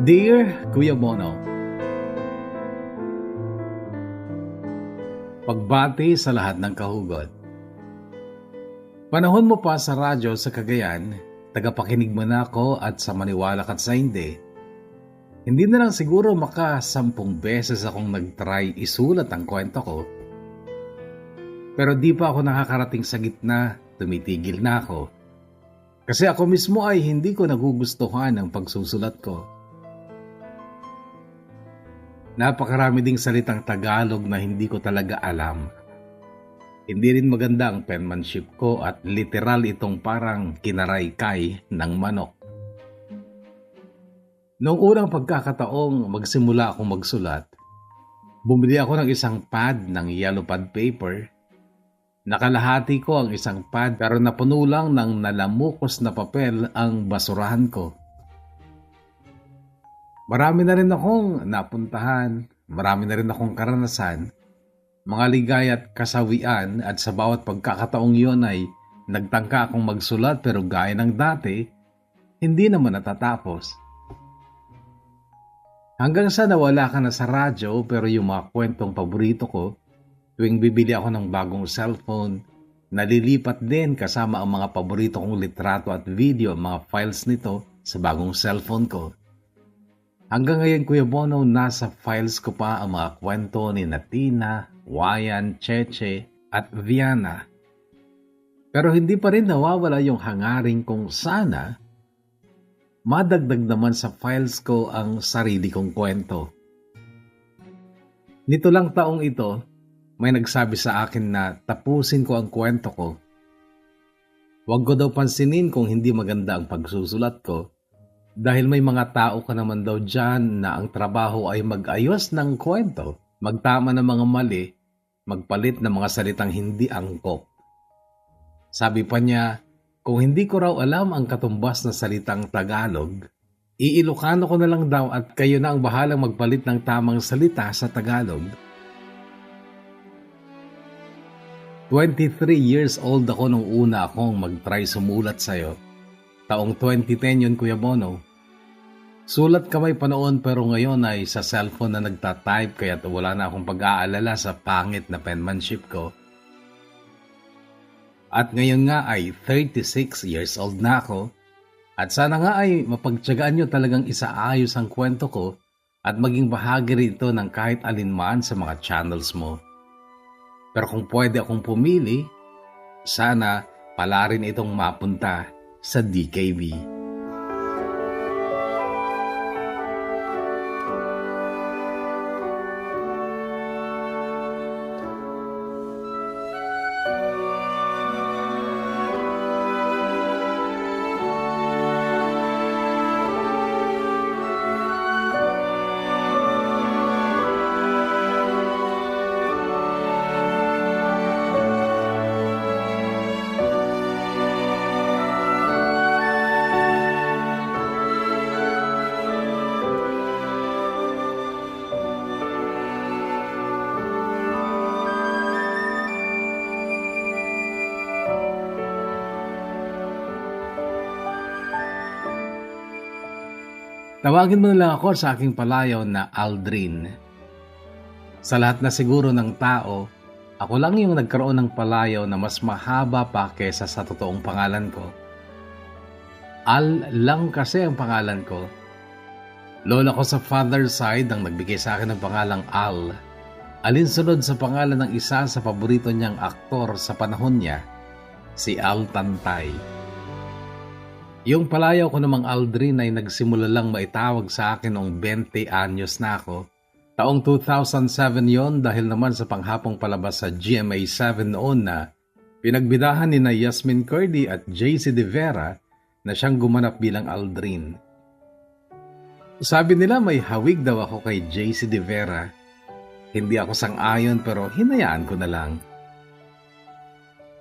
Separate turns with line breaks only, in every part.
Dear Kuya Bono, pagbati sa lahat ng kahugot. Panahon mo pa sa radyo sa Cagayan, tagapakinig mo na ako at sa maniwala ka't sa hindi na lang siguro maka 10 beses akong nag-try isulat ang kwento ko. Pero di pa ako nakakarating sa gitna, tumitigil na ako. Kasi ako mismo ay hindi ko nagugustuhan ang pagsusulat ko. Napakarami ding salitang Tagalog na hindi ko talaga alam. Hindi rin maganda ang penmanship ko at literal itong parang kinaraykay ng manok. Noong unang pagkakataong magsimula akong magsulat, bumili ako ng isang pad ng yellow pad paper. Nakalahati ko ang isang pad pero napuno lang ng nalamukos na papel ang basurahan ko. Marami na rin akong napuntahan, marami na rin akong karanasan, mga ligaya at kasawian at sa bawat pagkakataong iyon ay nagtangka akong magsulat pero gaya ng dati, hindi naman natatapos. Hanggang sa nawala ka na sa radyo pero yung mga kwentong paborito ko, tuwing bibili ako ng bagong cellphone, nalilipat din kasama ang mga paborito kong litrato at video, ang mga files nito sa bagong cellphone ko. Hanggang ngayon, Kuya Bono, nasa files ko pa ang mga kwento ni Natina, Wayan, Cheche at Viana. Pero hindi pa rin nawawala yung hangaring kung sana madagdag naman sa files ko ang sarili kong kwento. Nito lang taong ito, may nagsabi sa akin na tapusin ko ang kwento ko. Huwag ko daw pansinin kung hindi maganda ang pagsusulat ko. Dahil may mga tao ka naman daw dyan na ang trabaho ay mag-ayos ng kwento, magtama ng mga mali, magpalit ng mga salitang hindi angkop. Sabi pa niya, kung hindi ko raw alam ang katumbas na salitang Tagalog, iilokano ko na lang daw at kayo na ang bahalang magpalit ng tamang salita sa Tagalog. 23 years old ako nung una akong mag-try sumulat sa'yo. Taong 2010 yun, Kuya Bono. Sulat kamay pa noon pero ngayon ay sa cellphone na nagtatype kaya wala na akong pag-aalala sa pangit na penmanship ko. At ngayon nga ay 36 years old na ako at sana nga ay mapagtiyagaan nyo talagang isaayos ang kwento ko at maging bahagi rito ng kahit alinman sa mga channels mo. Pero kung pwede akong pumili, sana pala rin itong mapunta sa DKB. Tawagin mo na lang ako sa aking palayaw na Aldrin. Sa lahat na siguro ng tao, ako lang yung nagkaroon ng palayaw na mas mahaba pa kesa sa totoong pangalan ko. Al lang kasi ang pangalan ko. Lola ko sa father side ang nagbigay sa akin ng pangalang Al. Alinsunod sa pangalan ng isa sa paborito niyang aktor sa panahon niya, si Al Tantay. Yung palayaw ko namang Aldrin ay nagsimula lang maitawag sa akin noong 20 anyos na ako. Taong 2007 yon dahil naman sa panghapong palabas sa GMA7 noon na pinagbidahan ni na Yasmin Curdy at JC De Vera na siyang gumanap bilang Aldrin. Sabi nila may hawig daw ako kay JC De Vera. Hindi ako sang-ayon pero hinayaan ko na lang.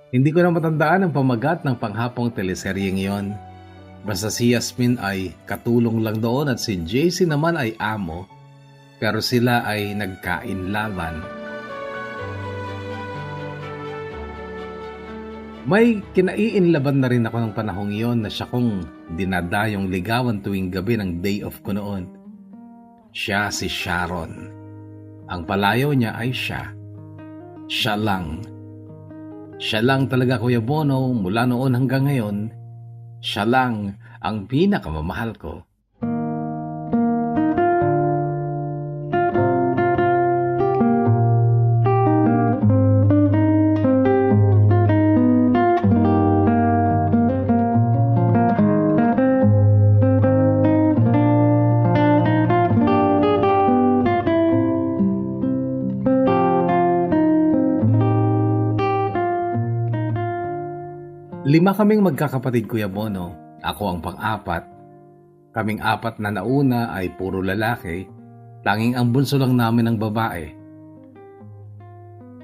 Hindi ko na matandaan ang pamagat ng panghapong teleseryeng yon. Basta si Yasmin ay katulong lang doon at si JC naman ay amo, pero sila ay nagkainlaban. May kinaiinlaban na rin ako ng panahong iyon na siya kong dinadayong ligawan tuwing gabi ng day off ko noon. Siya si Sharon. Ang palayaw niya ay siya. Siya lang. Siya lang talaga, Kuya Bono, mula noon hanggang ngayon. Siya lang ang pinakamamahal ko. Lima kaming magkakapatid, Kuya Bono. Ako ang pang-apat. Kaming apat na nauna ay puro lalaki. Tanging ang bunso lang namin ang babae.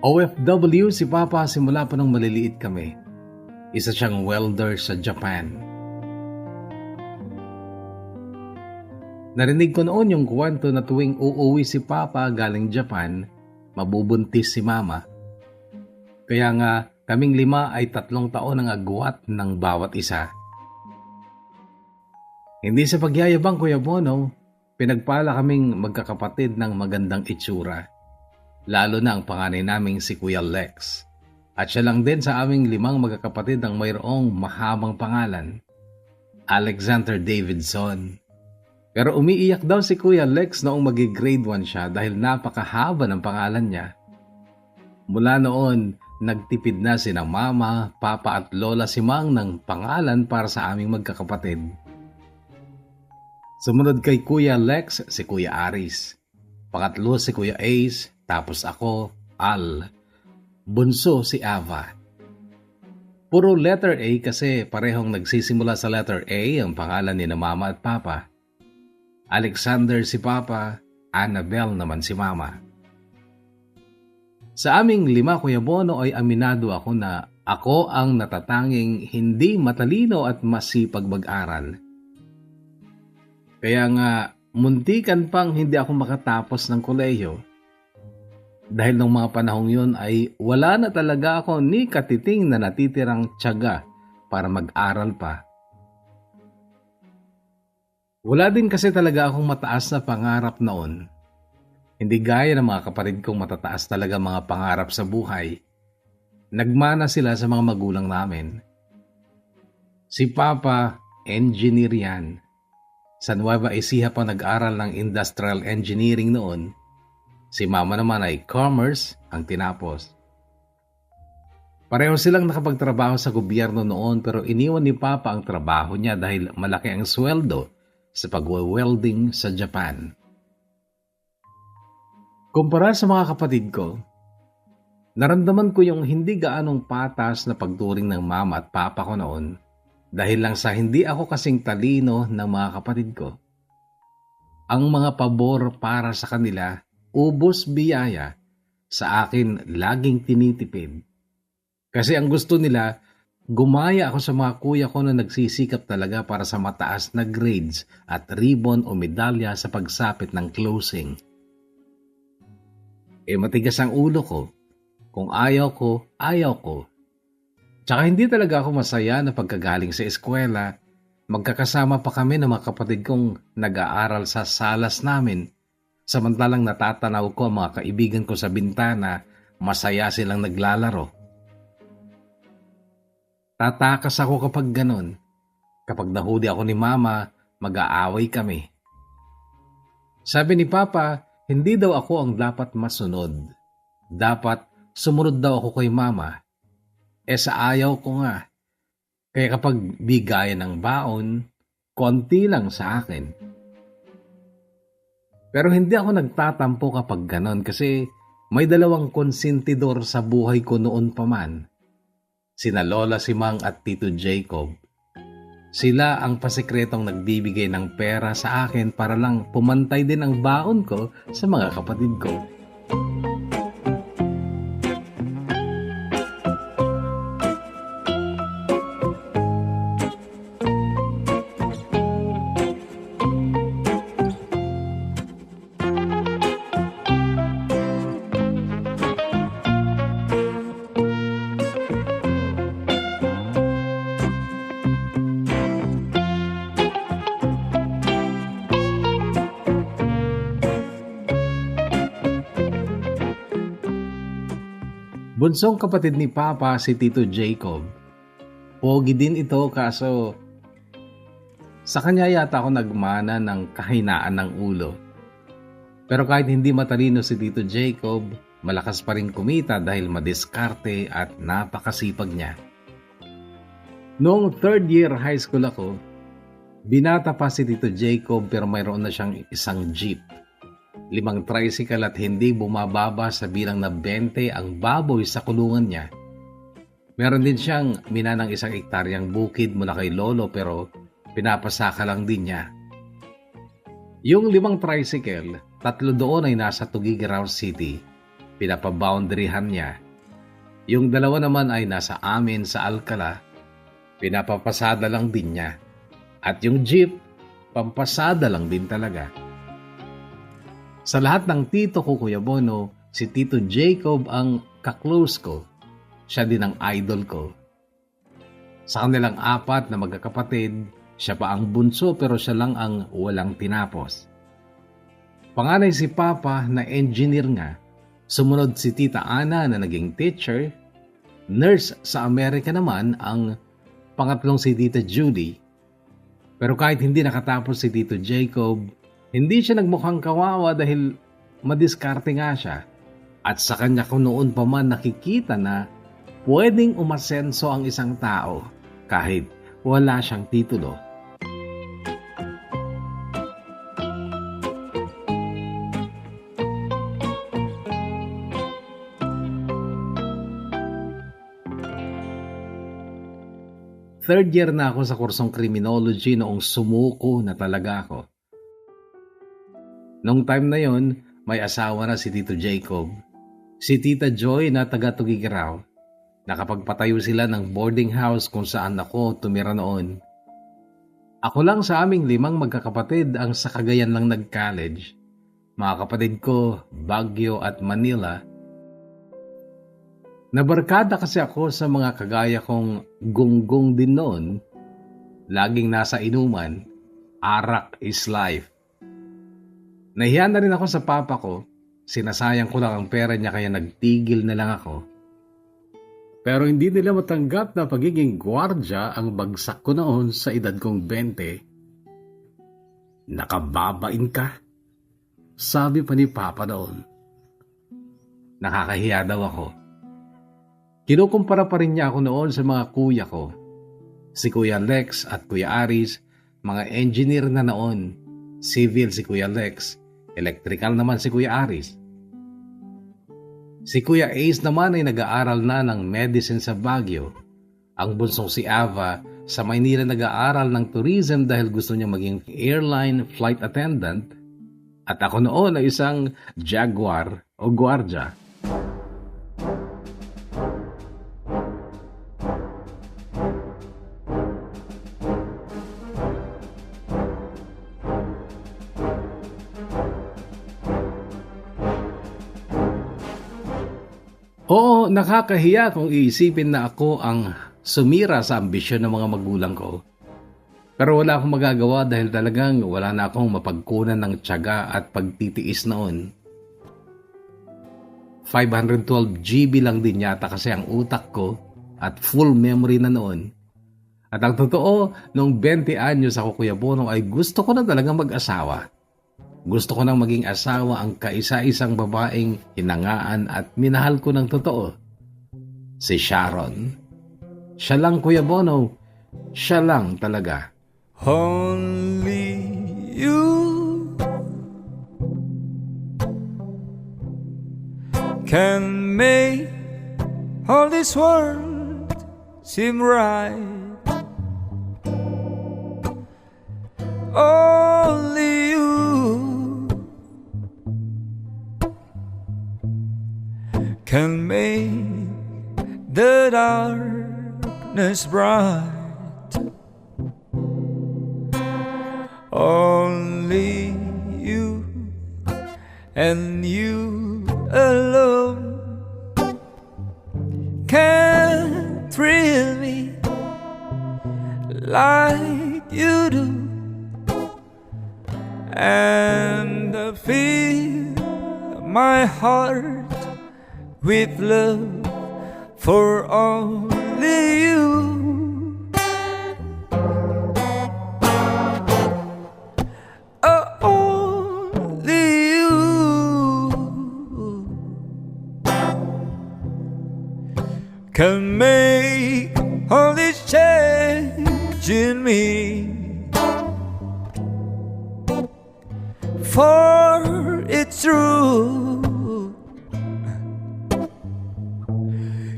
OFW si Papa simula pa nung maliliit kami. Isa siyang welder sa Japan. Narinig ko noon yung kwento na tuwing uuwi si Papa galing Japan, mabubuntis si Mama. Kaya nga, kaming lima ay 3 taon ang agwat ng bawat isa. Hindi sa pagyayabang, Kuya Bono, pinagpala kaming magkakapatid ng magandang itsura. Lalo na ang panganay naming si Kuya Lex. At siya lang din sa aming 5 magkakapatid ang mayroong mahabang pangalan, Alexander Davidson. Pero umiiyak daw si Kuya Lex noong magi-grade 1 siya dahil napakahaba ng pangalan niya. Mula noon, nagtipid na sina Mama, Papa at Lola Simang ng pangalan para sa aming magkakapatid. Sumunod kay Kuya Lex si Kuya Aris. Pangatlo si Kuya Ace, tapos ako, Al. Bunso si Ava. Puro letter A kasi parehong nagsisimula sa letter A ang pangalan ni na Mama at Papa. Alexander si Papa, Annabel naman si Mama. Sa aming 5, Kuya Bono, ay aminado ako na ako ang natatanging hindi matalino at masipag mag-aral. Kaya nga, muntikan pang hindi ako makatapos ng kolehiyo. Dahil nung mga panahong yun ay wala na talaga ako ni katiting na natitirang tiyaga para mag-aral pa. Wala din kasi talaga akong mataas na pangarap noon. Hindi gaya ng mga kapatid kong matataas talaga mga pangarap sa buhay. Nagmana sila sa mga magulang namin. Si Papa, engineer yan. Sa Nueva Ecija pa nag-aral ng industrial engineering noon. Si Mama naman ay commerce ang tinapos. Pareho silang nakapagtrabaho sa gobyerno noon pero iniwan ni Papa ang trabaho niya dahil malaki ang sweldo sa pag-welding sa Japan. Kumpara sa mga kapatid ko, naramdaman ko yung hindi gaanong patas na pagturing ng Mama at Papa ko noon dahil lang sa hindi ako kasing talino ng mga kapatid ko. Ang mga pabor para sa kanila, ubos biyaya, sa akin laging tinitipid. Kasi ang gusto nila, gumaya ako sa mga kuya ko na nagsisikap talaga para sa mataas na grades at ribbon o medalya sa pagsapit ng closing. Matigas ang ulo ko. Kung ayaw ko, ayaw ko. Tsaka hindi talaga ako masaya na pagkagaling sa eskwela, magkakasama pa kami ng mga kapatid kong nag-aaral sa salas namin. Samantalang natatanaw ko ang mga kaibigan ko sa bintana, masaya silang naglalaro. Tatakas ako kapag ganun. Kapag nahuli ako ni Mama, mag-aaway kami. Sabi ni Papa, hindi daw ako ang dapat masunod. Dapat sumunod daw ako kay Mama. Sa ayaw ko nga. Kaya kapag bigayan ng baon, konti lang sa akin. Pero hindi ako nagtatampo kapag ganon kasi may 2 konsentidor sa buhay ko noon pa man. Sina Lola Simang at Tito Jacob. Sila ang pasikretong nagbibigay ng pera sa akin para lang pumantay din ang baon ko sa mga kapatid ko. Bunsong kapatid ni Papa si Tito Jacob. Pogi din ito kaso sa kanya yata ako nagmana ng kahinaan ng ulo. Pero kahit hindi matalino si Tito Jacob, malakas pa rin kumita dahil madiskarte at napakasipag niya. Noong third year high school ako, binata pa si Tito Jacob pero mayroon na siyang isang jeep. 5 tricycle at hindi bumababa sa bilang na 20 ang baboy sa kulungan niya. Meron din siyang minanang 1 hektaryang bukid mula kay Lolo pero pinapasaka lang din niya. Yung 5 tricycle, 3 doon ay nasa Tuguegarao City. Pinapaboundaryhan niya. Yung 2 naman ay nasa amin sa Alcala. Pinapapasada lang din niya. At yung jeep, pampasada lang din talaga. Sa lahat ng tito ko, Kuya Bono, si Tito Jacob ang kaklose ko. Siya din ang idol ko. Sa kanilang 4 na magkakapatid, siya pa ang bunso pero siya lang ang walang tinapos. Panganay si Papa na engineer nga. Sumunod si Tita Ana na naging teacher. Nurse sa Amerika naman ang pangatlong si Tita Judy. Pero kahit hindi nakatapos si Tito Jacob, hindi siya nagmukhang kawawa dahil madiskarte nga siya. At sa kanya ko noon pa man nakikita na pwedeng umasenso ang isang tao kahit wala siyang titulo. Third year na ako sa kursong criminology noong sumuko na talaga ako. Noong time na yon, may asawa na si Tito Jacob. Si Tita Joy na taga Tuguegarao. Nakapagpatayo sila ng boarding house kung saan ako tumira noon. Ako lang sa aming 5 magkakapatid ang sa Cagayan lang nag-college. Mga kapatid ko, Baguio at Manila. Nabarkada kasi ako sa mga kagaya kong gunggong din noon. Laging nasa inuman, arak is life. Nahiya na rin ako sa papa ko, sinasayang ko lang ang pera niya kaya nagtigil na lang ako. Pero hindi nila matanggap na pagiging gwardya ang bagsak ko noon sa edad kong 20. Nakababain ka? Sabi pa ni Papa noon. Nakakahiya daw ako. Kinukumpara pa rin niya ako noon sa mga kuya ko. Si Kuya Lex at Kuya Aris, mga engineer na noon. Civil si Kuya Lex, electrical naman si Kuya Aris. Si Kuya Ace naman ay nag-aaral na ng medicine sa Baguio. Ang bunsong si Ava sa Maynila nag-aaral ng tourism dahil gusto niya maging airline flight attendant. At ako noon ay isang jaguar o gwardya. Oo, nakakahiya kung iisipin na ako ang sumira sa ambisyon ng mga magulang ko. Pero wala akong magagawa dahil talagang wala na akong mapagkunan ng tiyaga at pagtitiis noon. 512 GB lang din yata kasi ang utak ko at full memory na noon. At ang totoo, noong 20 anyos ako, Kuya Bono, ay gusto ko na talagang mag-asawa. Gusto ko nang maging asawa ang kaisa-isang babaeng hinangaan at minahal ko ng totoo. Si Sharon. Siya lang, Kuya Bono. Siya lang talaga.
Only you can make all this world seem right. Only you can make the darkness bright. Only you and you alone can thrill me like you do, and fill my heart with love for only you. Only you can make all this change in me. For it's true,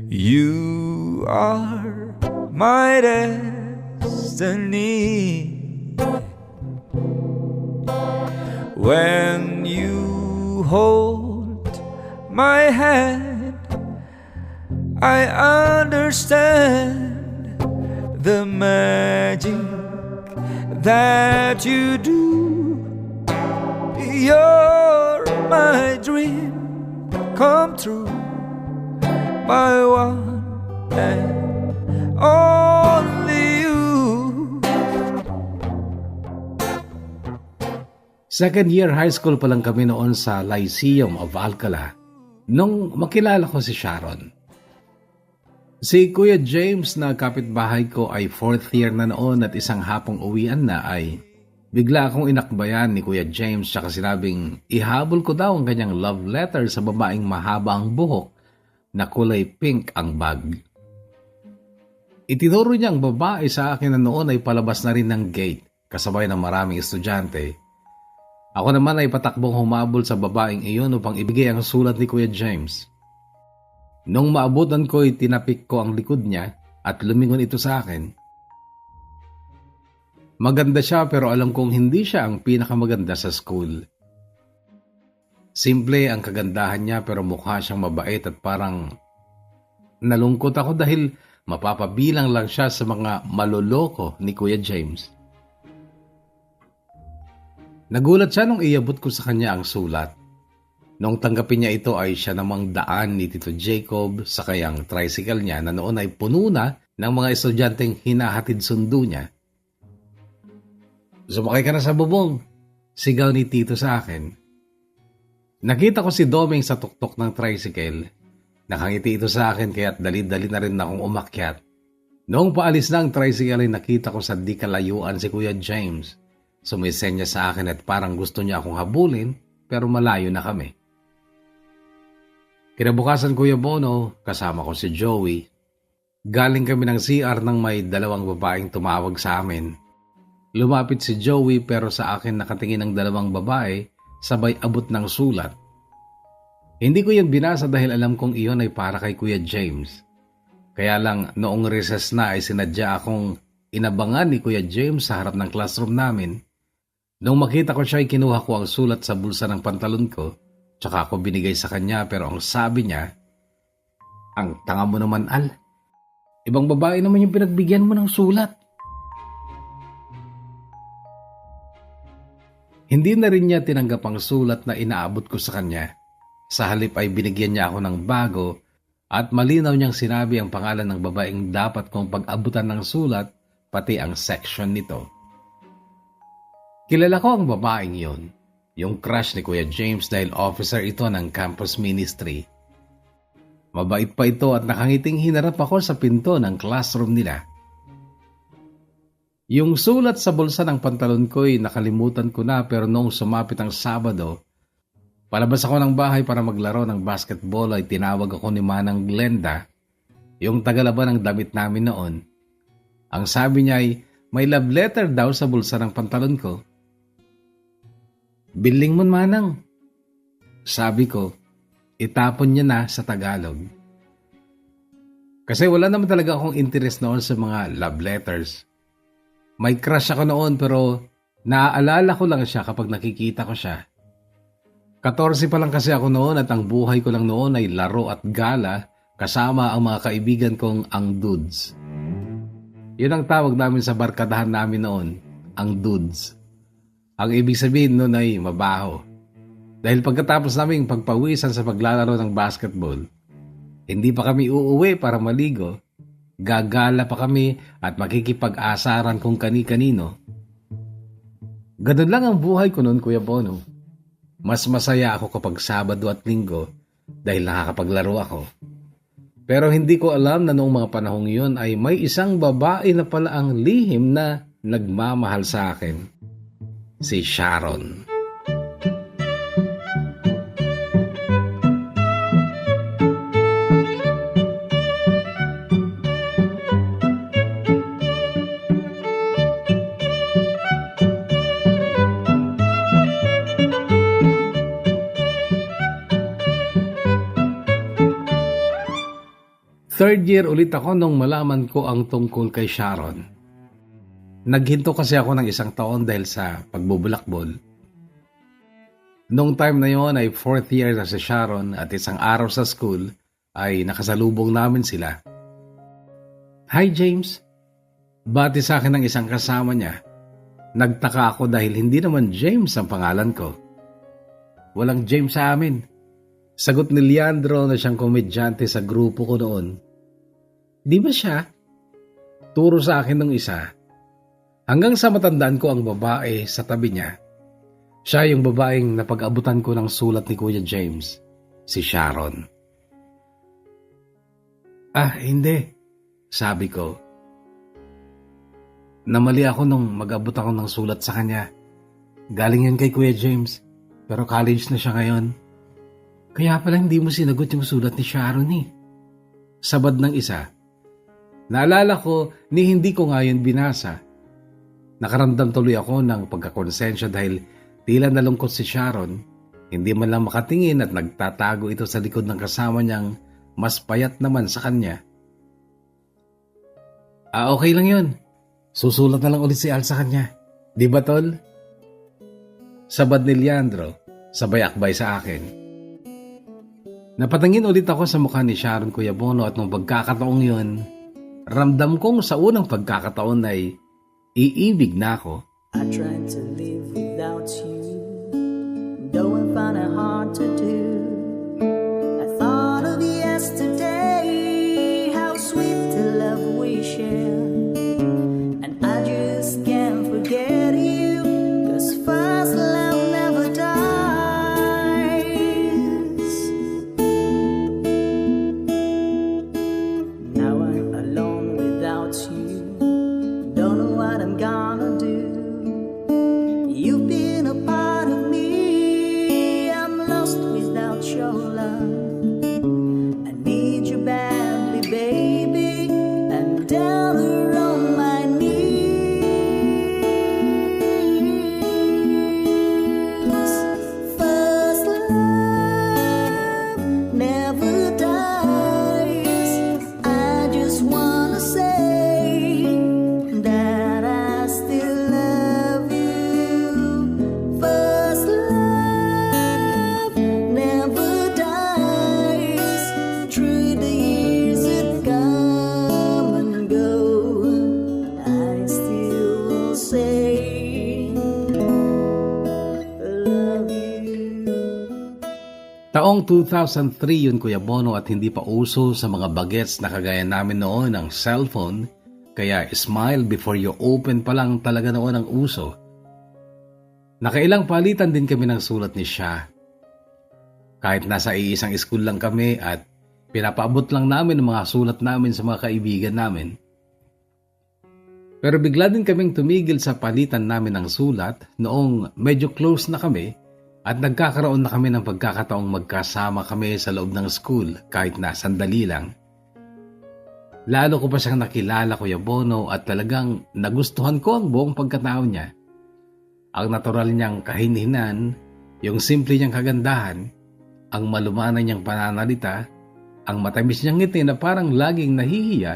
you are my destiny. When you hold my hand, I understand the magic that you do. You're my dream come true, my one and only you.
Second year high school pa lang kami noon sa Lyceum of Alcala nung makilala ko si Sharon. Si Kuya James na kapitbahay ko ay fourth year na noon at isang hapong uwian na ay bigla akong inakbayan ni Kuya James tsaka sinabing ihabol ko daw ang kanyang love letter sa babaeng mahaba ang buhok na kulay pink ang bag. Itinuro niya ang babae sa akin na noon ay palabas na rin ng gate kasabay ng maraming estudyante. Ako naman ay patakbong humabol sa babaeng iyon upang ibigay ang sulat ni Kuya James. Nung maabutan ko ay tinapik ko ang likod niya at lumingon ito sa akin. Maganda siya pero alam kong hindi siya ang pinakamaganda sa school. Simple ang kagandahan niya pero mukha siyang mabait at parang nalungkot ako dahil mapapabilang lang siya sa mga maloloko ni Kuya James. Nagulat siya nung iabot ko sa kanya ang sulat. Nung tanggapin niya ito ay siya namang daan ni Tito Jacob sa kayang tricycle niya na noon ay puno na ng mga estudyanteng hinahatid sundo niya. Sumakay ka na sa bubong, sigaw ni Tito sa akin. Nakita ko si Doming sa tuktok ng tricycle. Nakangiti ito sa akin kaya't dali-dali na rin akong umakyat. Noong paalis na ang tricycle ay nakita ko sa di kalayuan si Kuya James. Sumisenya sa akin at parang gusto niya akong habulin pero malayo na kami. Kinabukasan Kuya Bono, kasama ko si Joey. Galing kami ng CR nang may dalawang babaeng tumawag sa amin. Lumapit si Joey pero sa akin nakatingin ang dalawang babae sabay abot ng sulat. Hindi ko yan binasa dahil alam kong iyon ay para kay Kuya James. Kaya lang noong recess na ay sinadya akong inabangan ni Kuya James sa harap ng classroom namin. Nung makita ko siya ay kinuha ko ang sulat sa bulsa ng pantalon ko tsaka ako binigay sa kanya pero ang sabi niya, "Ang tanga mo naman, Al. Ibang babae naman yung pinagbigyan mo ng sulat." Hindi na rin niya tinanggap ang sulat na inaabot ko sa kanya. Sa halip ay binigyan niya ako ng bago at malinaw niyang sinabi ang pangalan ng babaeng dapat kong pag-abutan ng sulat pati ang section nito. Kilala ko ang babaeng yon, yung crush ni Kuya James dahil officer ito ng campus ministry. Mabait pa ito at nakangiting hinarap ako sa pinto ng classroom nila. Yung sulat sa bulsa ng pantalon ko'y nakalimutan ko na pero noong sumapit ang Sabado, palabas ako ng bahay para maglaro ng basketball ay tinawag ako ni Manang Glenda, yung tagalaban ng damit namin noon. Ang sabi niya ay may love letter daw sa bulsa ng pantalon ko. "Biling mo, Manang." Sabi ko, itapon niya na sa Tagalog. Kasi wala naman talaga akong interest noon sa mga love letters. May crush ako noon pero naaalala ko lang siya kapag nakikita ko siya. 14 pa lang kasi ako noon at ang buhay ko lang noon ay laro at gala kasama ang mga kaibigan kong ang dudes. Yun ang tawag namin sa barkadahan namin noon, ang dudes. Ang ibig sabihin noon ay mabaho. Dahil pagkatapos naming pagpawisan sa paglalaro ng basketball, hindi pa kami uuwi para maligo. Gagala pa kami at makikipag-asaran kung kani-kanino. Ganun lang ang buhay ko noon, Kuya Bono. Mas masaya ako kapag Sabado at Linggo dahil nakakapaglaro ako. Pero hindi ko alam na noong mga panahong yun ay may isang babae na pala ang lihim na nagmamahal sa akin. Si Sharon. Third year ulit ako nung malaman ko ang tungkol kay Sharon. Naghinto kasi ako ng 1 taon dahil sa pagbubulakbol. Noong time na yon ay 4th year na si Sharon at isang araw sa school ay nakasalubong namin sila. "Hi James," bati sa akin ng isang kasama niya. Nagtaka ako dahil hindi naman James ang pangalan ko. "Walang James sa amin," sagot ni Leandro na siyang komedyante sa grupo ko noon. "Di ba siya?" Turo sa akin ng isa. Hanggang sa matandaan ko ang babae sa tabi niya. Siya yung babaeng napag-abutan ko ng sulat ni Kuya James, si Sharon. Hindi," sabi ko. Namali ako nung mag-abot ako ng sulat sa kanya. Galing yan kay Kuya James, pero college na siya ngayon. "Kaya pala hindi mo sinagot yung sulat ni Sharon eh," sabad ng isa. Naalala ko ni hindi ko nga yun binasa. Nakaramdam tuloy ako ng pagkakonsensya dahil tila nalungkot si Sharon. Hindi man lang makatingin at nagtatago ito sa likod ng kasama niyang mas payat naman sa kanya. Okay lang yun. Susulat na lang ulit si Al sa kanya. Di ba, tol? Sabad ni Leandro, sabay akbay sa akin. Napatingin ulit ako sa mukha ni Sharon, Kuya Bono, at nung pagkakataong yun, ramdam kong sa unang pagkakataon ay iibig na ako.
I tried to live without you, though I found it hard to do. I thought of yesterday, how sweet the love we shared, and I just can't forget you, 'cause first love never dies. Now I'm alone without you, don't know what I'm gonna do. You've been a part of me, I'm lost without your love. I need you badly, baby, I'm down around my knees. First love never dies. I just wanna say that I still love you. First love never dies. Through the years that come and go, I still say love you.
Taong 2003 yun, Kuya Bono, at hindi pa uso sa mga bagets na kagaya namin noon ang cellphone, kaya smile before you open pa lang talaga noon ang uso. Nakailang palitan din kami ng sulat ni Sha. Kahit nasa iisang school lang kami at pinapaabot lang namin ang mga sulat namin sa mga kaibigan namin. Pero bigla din kaming tumigil sa palitan namin ng sulat noong medyo close na kami at nagkakaroon na kami ng pagkakataong magkasama kami sa loob ng school kahit na sandali lang. Lalo ko pa siyang nakilala, Kuya Bono, at talagang nagustuhan ko ang buong pagkatao niya. Ang natural niyang kahinhinan, yung simple niyang kagandahan, ang malumanay niyang pananalita, ang matamis niyang ngiti na parang laging nahihiya.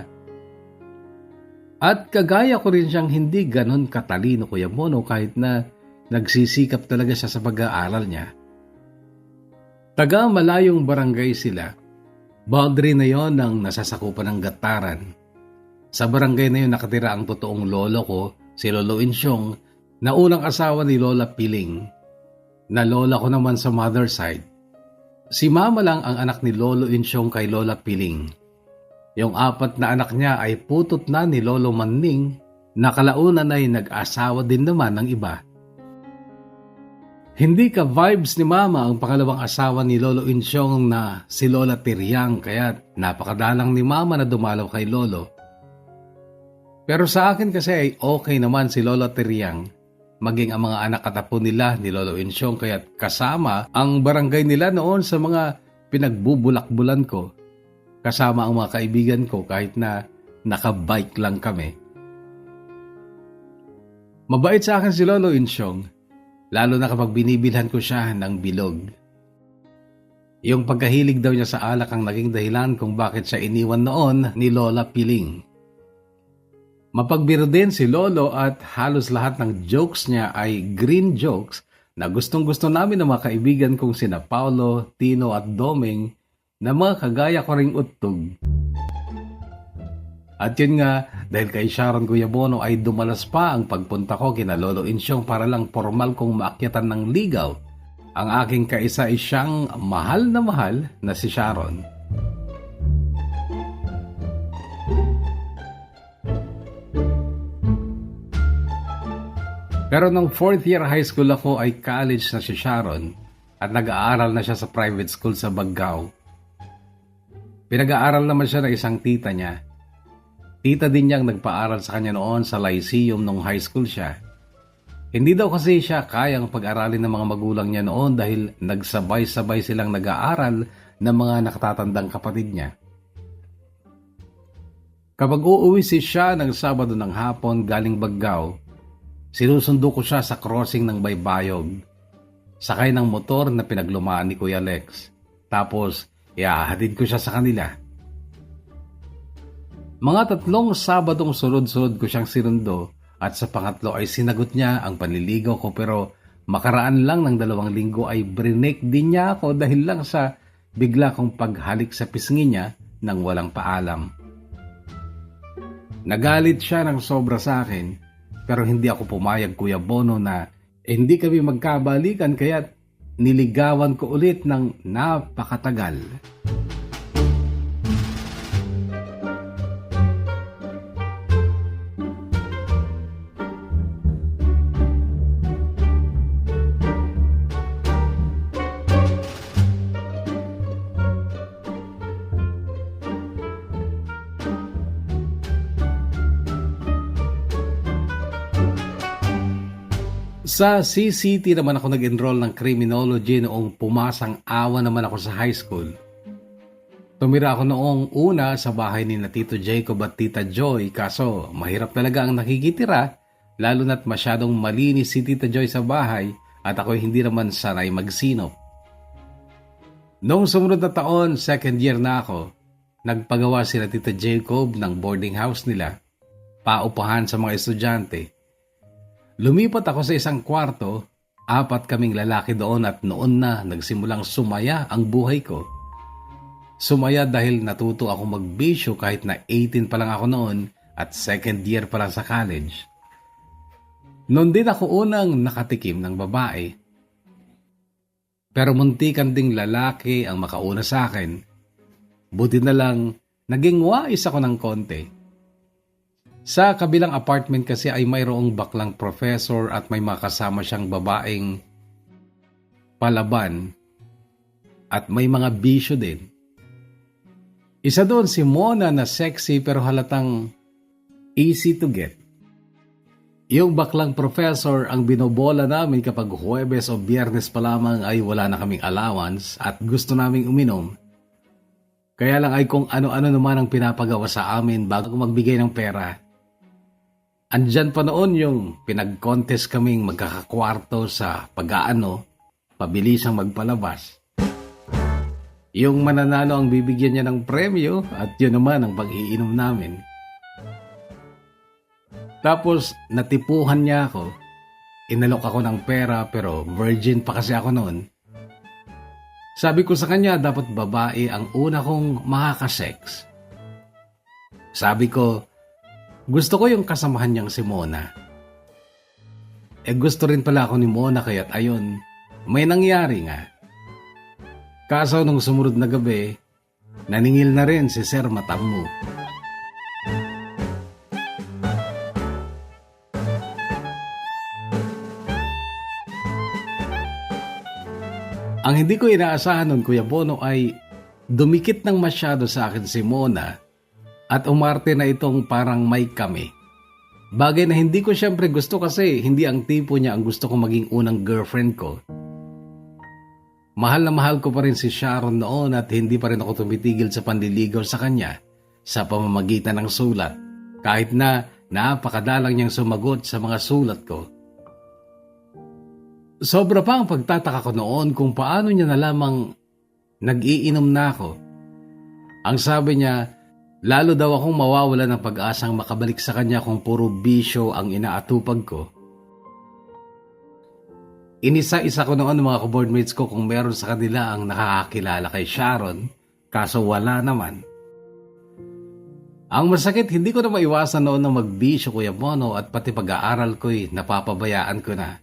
At kagaya ko rin siyang hindi ganon katalino, Kuya Bono, kahit na nagsisikap talaga siya sa pag-aaral niya. Taga malayong barangay sila. Boundary na yon ng nasasakupan ng Gataran. Sa barangay na yon nakatira ang totoong lolo ko, si Lolo Insyong, na unang asawa ni Lola Piling, na lola ko naman sa mother side. Si Mama lang ang anak ni Lolo Insyong kay Lola Piling. Yung 4 na anak niya ay putot na ni Lolo Manning, na kalaunan ay nag-asawa din naman ng iba. Hindi ka vibes ni Mama ang pangalawang asawa ni Lolo Insyong na si Lola Tiriang, kaya napakadalang ni Mama na dumalaw kay Lolo. Pero sa akin kasi ay okay naman si Lola Tiriang, maging ang mga anak at apo nila ni Lolo Insyong, kaya kasama ang barangay nila noon sa mga pinagbubulak-bulan ko. Kasama ang mga kaibigan ko kahit na nakabike lang kami. Mabait sa akin si Lolo Insyong, lalo na kapag binibilhan ko siya ng bilog. Yung pagkahilig daw niya sa alak ang naging dahilan kung bakit siya iniwan noon ni Lola Piling. Mapagbiro din si Lolo at halos lahat ng jokes niya ay green jokes na gustong-gusto namin ng mga kaibigan kong sina Paulo, Tino at Doming na mga kagaya ko ring utog. At yun nga, dahil kay Sharon Guyabono ay dumalas pa ang pagpunta ko kina Lolo Insyong para lang formal kong maakyatan ng ligaw. Ang aking kaisa ay siyang mahal na si Sharon. Pero nung 4th year high school ako ay college na si Sharon at nag-aaral na siya sa private school sa Baggao. Pinag-aaral naman siya ng isang tita niya. Tita din niyang nagpaaral sa kanya noon sa Lyceum nung high school siya. Hindi daw kasi siya kayang pag-aralin ng mga magulang niya noon dahil nagsabay-sabay silang nag-aaral ng mga nakatatandang kapatid niya. Kapag uuwi si siya ng Sabado ng hapon galing Baggao, sinusundo ko siya sa crossing ng Baybayog. Sakay ng motor na pinaglumaan ni Kuya Lex. Tapos, iahatid ko siya sa kanila. Mga 3 Sabadong sunod-sunod ko siyang sinundo at sa pangatlo ay sinagot niya ang panliligaw ko, pero makaraan lang ng 2 linggo ay brinek din niya ako dahil lang sa bigla kong paghalik sa pisngi niya nang walang paalam. Nagalit siya ng sobra sa akin, pero hindi ako pumayag, Kuya Bono, na hindi kami magkabalikan, kaya niligawan ko ulit ng napakatagal. Sa CCT naman ako nag-enroll ng criminology noong pumasang awa naman ako sa high school. Tumira ako noong una sa bahay ni na Tito Jacob at Tita Joy, kaso mahirap talaga ang nakikitira, lalo na't masyadong malinis si Tita Joy sa bahay at ako hindi naman sanay magsinop. Noong sumunod na taon, 2nd year na ako, nagpagawa si na Tita Jacob ng boarding house nila, paupahan sa mga estudyante. Lumipat ako sa isang kwarto, 4 kaming lalaki doon at noon na nagsimulang sumaya ang buhay ko. Sumaya dahil natuto ako magbisyo kahit na 18 pa lang ako noon at 2nd year pa lang sa college. Noon din ako unang nakatikim ng babae. Pero muntikan ding lalaki ang makauna sa akin. Buti na lang naging wais ako ng konti. Sa kabilang apartment kasi ay mayroong baklang professor at may makasama siyang babaeng palaban at may mga bisyo din. Isa doon si Mona na sexy pero halatang easy to get. Yung baklang professor ang binobola namin kapag Huwebes o Biyernes pa lamang ay wala na kaming allowance at gusto naming uminom. Kaya lang ay kung ano-ano naman ang pinapagawa sa amin bago magbigay ng pera. Andyan pa noon yung pinag-contest kaming magkakakwarto sa pag-aano, pabilisang magpalabas. Yung mananalo ang bibigyan niya ng premyo at yun naman ang pag-iinom namin. Tapos natipuhan niya ako, inalok ako ng pera pero virgin pa kasi ako noon. Sabi ko sa kanya dapat babae ang una kong makakasex. Sabi ko, gusto ko yung kasamahan niyang si Mona. Gusto rin pala ako ni Mona kaya't ayun, may nangyari nga. Kaso nung sumunod na gabi, naningil na rin si Sir Matammo. Ang hindi ko inaasahan nun, Kuya Bono, ay dumikit ng masyado sa akin si Mona at umarte na itong parang may kami. Bagay na hindi ko siyempre gusto kasi hindi ang tipo niya ang gusto kong maging unang girlfriend ko. Mahal na mahal ko pa rin si Sharon noon at hindi pa rin ako tumitigil sa panliligaw sa kanya sa pamamagitan ng sulat, kahit na napakadalang niyang sumagot sa mga sulat ko. Sobra pa ang pagtataka ko noon kung paano niya nalamang nag-iinom na ako. Ang sabi niya, lalo daw akong mawawala ng pag-asang makabalik sa kanya kung puro bisyo ang inaatupag ko. Inisa-isa ko noon ng mga boardmates ko kung meron sa kanila ang nakakakilala kay Sharon, kaso wala naman. Ang masakit, hindi ko na maiwasan noon na magbisyo, Kuya Bono, at pati pag-aaral ko'y napapabayaan ko na.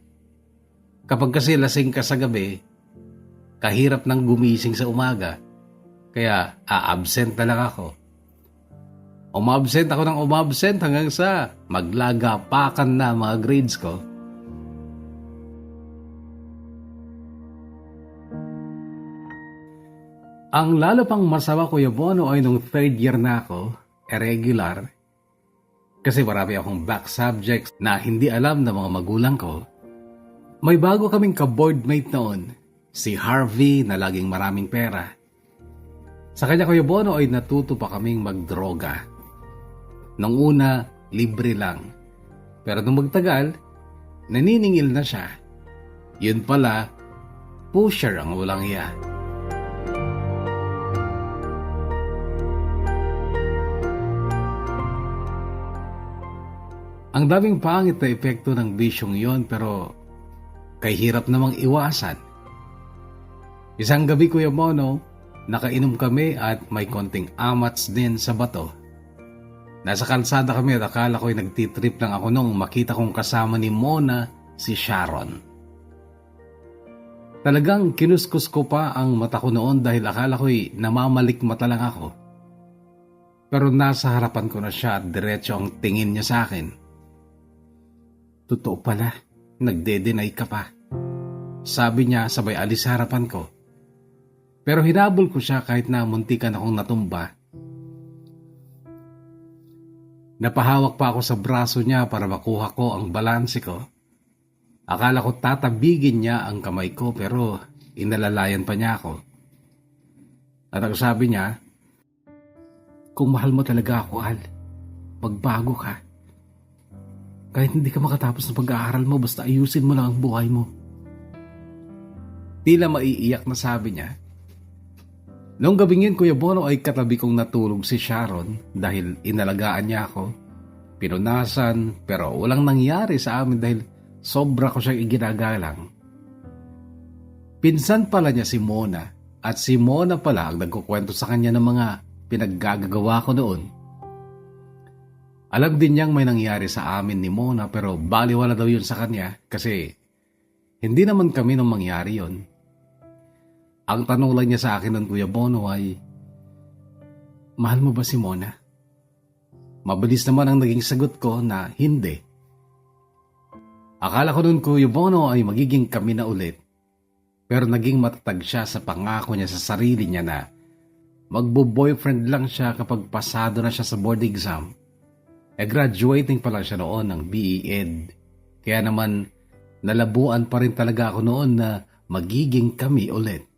Kapag kasi lasing ka sa gabi, kahirap nang gumising sa umaga, kaya a-absent na lang ako. Umabsent ako ng umabsent hanggang sa maglagapakan na mga grades ko. Ang lalo pang masama, Kuya Bono, ay nung third year na ako, irregular, kasi marami akong back subjects na hindi alam ng mga magulang ko. May bago kaming ka-boardmate noon, si Harvey na laging maraming pera. Sa kanya, Kuya Bono, ay natuto pa kaming magdroga. Nung una, libre lang. Pero nung magtagal, naniningil na siya. Yun pala, pusher ang walang iya. Ang daming pangit na epekto ng bisyong yon, pero kay hirap namang iwasan. Isang gabi, Kuya Bono, nakainom kami at may konting amats din sa bato. Nasa kalsada kami at akala ko'y nagtitrip lang ako nung makita kong kasama ni Mona si Sharon. Talagang kinuskus ko pa ang mata ko noon dahil akala ko'y namamalikmata lang ako. Pero nasa harapan ko na siya at diretso ang tingin niya sa akin. Totoo pala, nagde-deny ka pa. Sabi niya sabay alis sa harapan ko. Pero hinabol ko siya kahit na muntikan akong natumba. Napahawak pa ako sa braso niya para makuha ko ang balanse ko. Akala ko tatabigin niya ang kamay ko pero inalalayan pa niya ako. At ang sabi niya, kung mahal mo talaga ako, Al, magbago ka. Kahit hindi ka makatapos ng pag-aaral mo, basta ayusin mo lang ang buhay mo. Tila maiiyak na sabi niya. Noong gabing yun, Kuya Bono, ay katabi kong natulog si Sharon dahil inalagaan niya ako. Pinunasan, pero walang nangyari sa amin dahil sobra ko siyang iginagalang. Pinsan pala niya si Mona at si Mona pala ang nagkukwento sa kanya ng mga pinaggagawa ko noon. Alam din niyang may nangyari sa amin ni Mona pero baliwala daw yun sa kanya kasi hindi naman kami nung mangyari yun. Ang tanong lang niya sa akin nun, Kuya Bono, ay, mahal mo ba si Mona? Mabilis naman ang naging sagot ko na hindi. Akala ko nun, Kuya Bono, ay magiging kami na ulit. Pero naging matatag siya sa pangako niya sa sarili niya na magbo-boyfriend lang siya kapag pasado na siya sa board exam. Graduating pa lang siya noon ng BE-Ed. Kaya naman, nalabuan pa rin talaga ako noon na magiging kami ulit.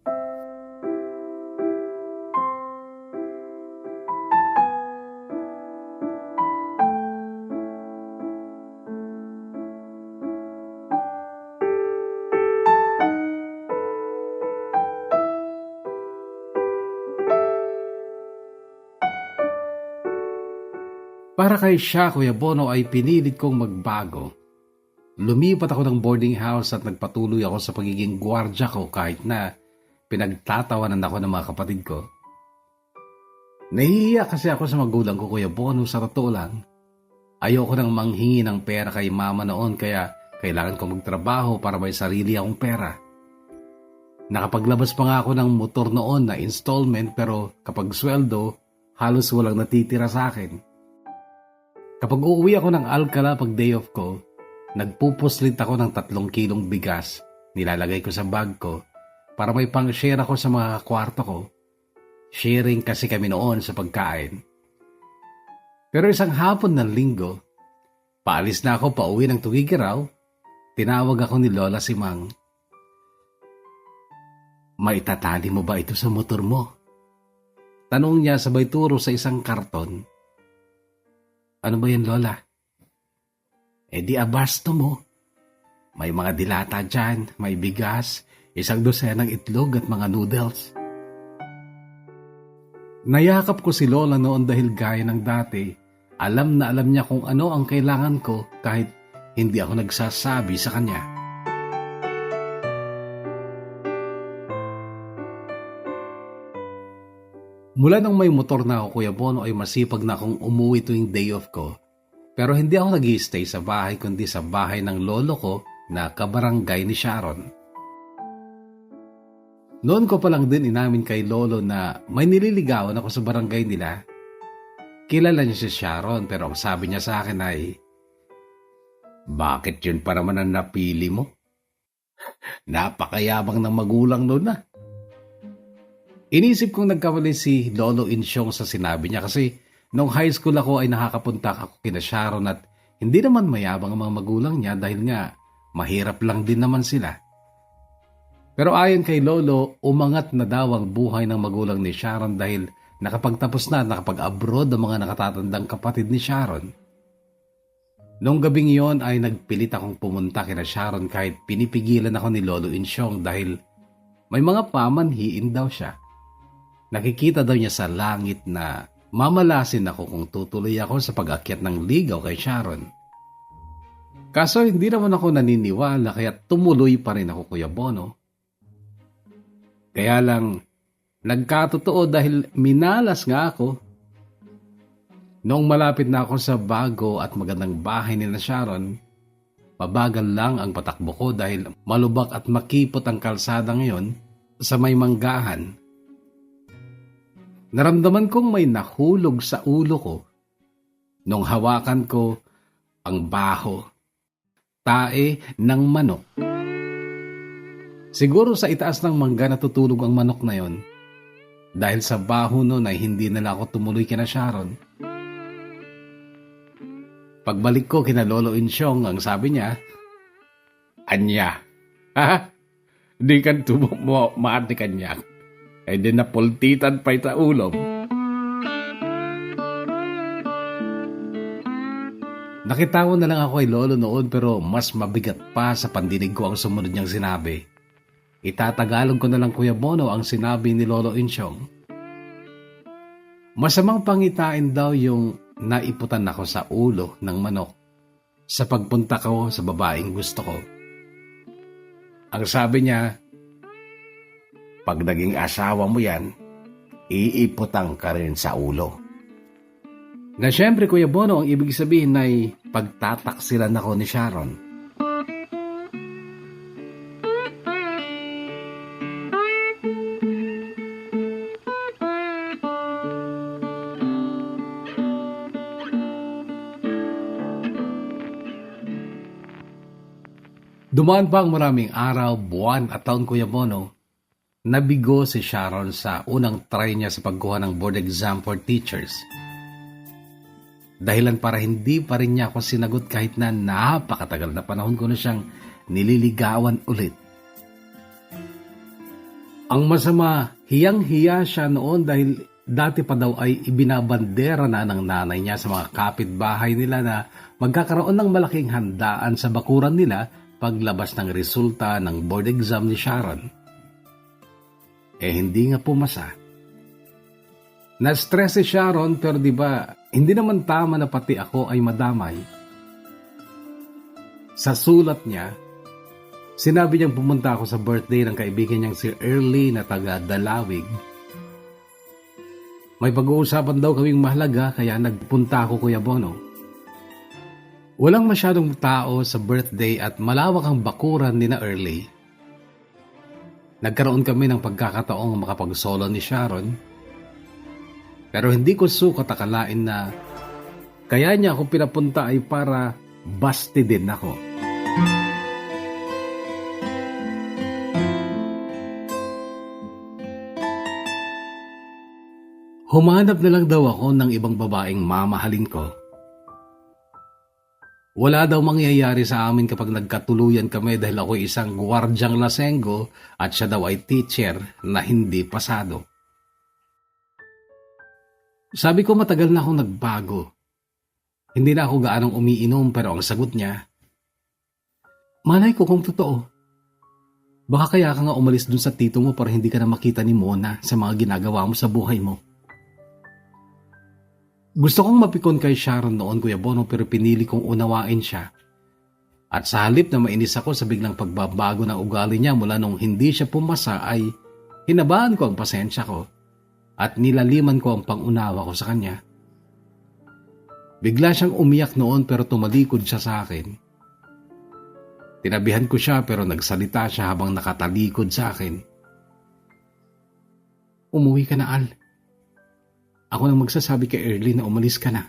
Para kay siya, Kuya Bono, ay pinilit kong magbago. Lumipat ako ng boarding house at nagpatuloy ako sa pagiging gwardya ko kahit na pinagtatawanan ako ng mga kapatid ko. Nahihiya kasi ako sa magulang ko, Kuya Bono, sa totoo lang. Ayoko nang manghingi ng pera kay mama noon kaya kailangan ko magtrabaho para may sarili akong pera. Nakapaglabas pa nga ako ng motor noon na installment pero kapag sweldo, halos walang natitira sa akin. Kapag uuwi ako ng Alcala pag day off ko, nagpupuslit ako ng 3 kilong bigas, nilalagay ko sa bag ko, para may pang-share ako sa mga kwarto ko. Sharing kasi kami noon sa pagkain. Pero isang hapon ng linggo, paalis na ako pauwi ng Tugigaraw, tinawag ako ni Lola si Mang. Maitatali mo ba ito sa motor mo? Tanong niya sabay turo sa isang karton. Ano ba yan, Lola? Di abasto mo. May mga dilata dyan, may bigas, isang dosenang itlog at mga noodles. Nayakap ko si Lola noon dahil gaya ng dati, alam na alam niya kung ano ang kailangan ko kahit hindi ako nagsasabi sa kanya. Mula nang may motor na ako, Kuya Bono, ay masipag na akong umuwi tuwing day off ko. Pero hindi ako nag-i-stay sa bahay kundi sa bahay ng lolo ko na kabarangay ni Sharon. Noon ko pa lang din inamin kay lolo na may nililigawan ako sa barangay nila. Kilala niya si Sharon pero ang sabi niya sa akin ay, "Bakit yun pa naman ang napili mo? Napakayabang ng magulang noon na." Inisip kong nagkamali si Lolo Insyong sa sinabi niya kasi nung high school ako ay nakakapunta ako kina Sharon at hindi naman mayabang ang mga magulang niya dahil nga mahirap lang din naman sila. Pero ayon kay Lolo, umangat na daw ang buhay ng magulang ni Sharon dahil nakapagtapos na at nakapag-abroad ang mga nakatatandang kapatid ni Sharon. Noong gabing yon ay nagpilit akong pumunta kina Sharon kahit pinipigilan ako ni Lolo Insyong dahil may mga pamanhiin daw siya. Nakikita daw niya sa langit na mamalasin ako kung tutuloy ako sa pag-akyat ng ligaw kay Sharon. Kaso hindi naman ako naniniwala kaya tumuloy pa rin ako, Kuya Bono. Kaya lang, nagkatotoo dahil minalas nga ako. Noong malapit na ako sa bago at magandang bahay ni Sharon, mabagal lang ang patakbo ko dahil malubak at makipot ang kalsada ngayon sa may manggahan. Naramdaman kong may nahulog sa ulo ko nung hawakan ko ang baho, tae ng manok. Siguro sa itaas ng mangga natutulog ang manok na yon. Dahil sa baho noon ay hindi na ako tumuloy kina Sharon. Pagbalik ko kina Lolo Insyong, ang sabi niya, "Anya, ha? Di kan tumo mo maati kanya. Ay di napultitan pa ita ulo." Nakitawa na lang ako kay Lolo noon pero mas mabigat pa sa pandinig ko ang sumunod niyang sinabi. Itatagalog ko na lang, Kuya Bono, ang sinabi ni Lolo Insyong. Masamang pangitain daw yung naiputan ako sa ulo ng manok sa pagpunta ko sa babaeng gusto ko. Ang sabi niya, "Pag naging asawa mo yan, iiputang ka rin sa ulo." Na syempre, Kuya Bono, ang ibig sabihin ay pagtataksilan ako ni Sharon. Dumaan pa ang maraming araw, buwan at taon, Kuya Bono. Nabigo si Sharon sa unang try niya sa pagkuha ng board exam for teachers. Dahilan para hindi pa rin niya ako sinagot kahit na napakatagal na panahon ko na siyang nililigawan ulit. Ang masama, hiyang-hiya siya noon dahil dati pa daw ay ibinabandera na ng nanay niya sa mga kapitbahay nila na magkakaroon ng malaking handaan sa bakuran nila paglabas ng resulta ng board exam ni Sharon. Hindi nga pumasa. Na-stress si Sharon pero di ba hindi naman tama na pati ako ay madamay. Sa sulat niya, sinabi niyang pumunta ako sa birthday ng kaibigan niyang si Early na taga Dalawig. May pag-uusapan daw kaming mahalaga kaya nagpunta ako, Kuya Bono. Walang masyadong tao sa birthday at malawak ang bakuran ni na Early. Nagkaroon kami ng pagkakataong makapagsolo ni Sharon. Pero hindi ko sukat akalain na kaya niya ako pinapunta ay para basti din ako. Humanap na lang daw ako ng ibang babaeng mamahalin ko. Wala daw mangyayari sa amin kapag nagkatuluyan kami dahil ako isang gwardyang lasenggo at siya daw ay teacher na hindi pasado. Sabi ko matagal na akong nagbago. Hindi na ako gaanong umiinom pero ang sagot niya, malay ko kung totoo. Baka kaya ka nga umalis dun sa tito mo para hindi ka na makita ni Mona sa mga ginagawa mo sa buhay mo. Gusto kong mapikon kay Sharon noon, Kuya Bono, pero pinili kong unawain siya. At sa halip na mainis ako sa biglang pagbabago ng ugali niya mula nung hindi siya pumasa ay hinabaan ko ang pasensya ko at nilaliman ko ang pangunawa ko sa kanya. Bigla siyang umiyak noon pero tumalikod siya sa akin. Tinabihan ko siya pero nagsalita siya habang nakatalikod sa akin. Umuwi ka na, Al. Ako nang magsasabi kay Early na umalis ka na.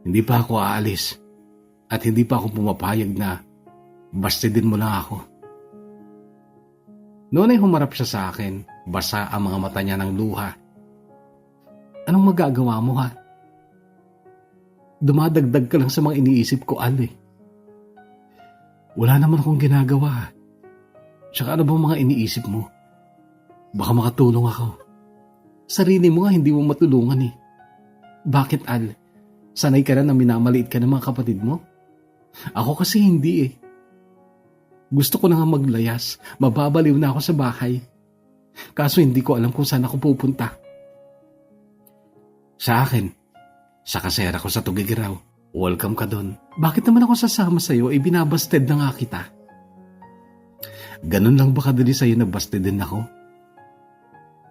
Hindi pa ako aalis at hindi pa ako pumapayag na bastidin mo lang ako. Noon ay humarap siya sa akin, basa ang mga mata niya ng luha. Anong magagawa mo, ha? Dumadagdag ka lang sa mga iniisip ko, Al, eh. Wala naman akong ginagawa. Tsaka ano bang mga iniisip mo? Baka makatulong ako. Sarili mo nga hindi mo matulungan eh. Bakit, Al? Sanay ka na minamaliit ka ng mga kapatid mo? Ako kasi hindi eh. Gusto ko na nga maglayas. Mababaliw na ako sa bahay. Kaso hindi ko alam kung saan ako pupunta. Sa akin, sa kasera ko sa Tugigaraw. Welcome ka doon. Bakit naman ako sasama sa'yo? Binabasted na nga kita. Ganun lang ba kadali sa'yo na busted din ako?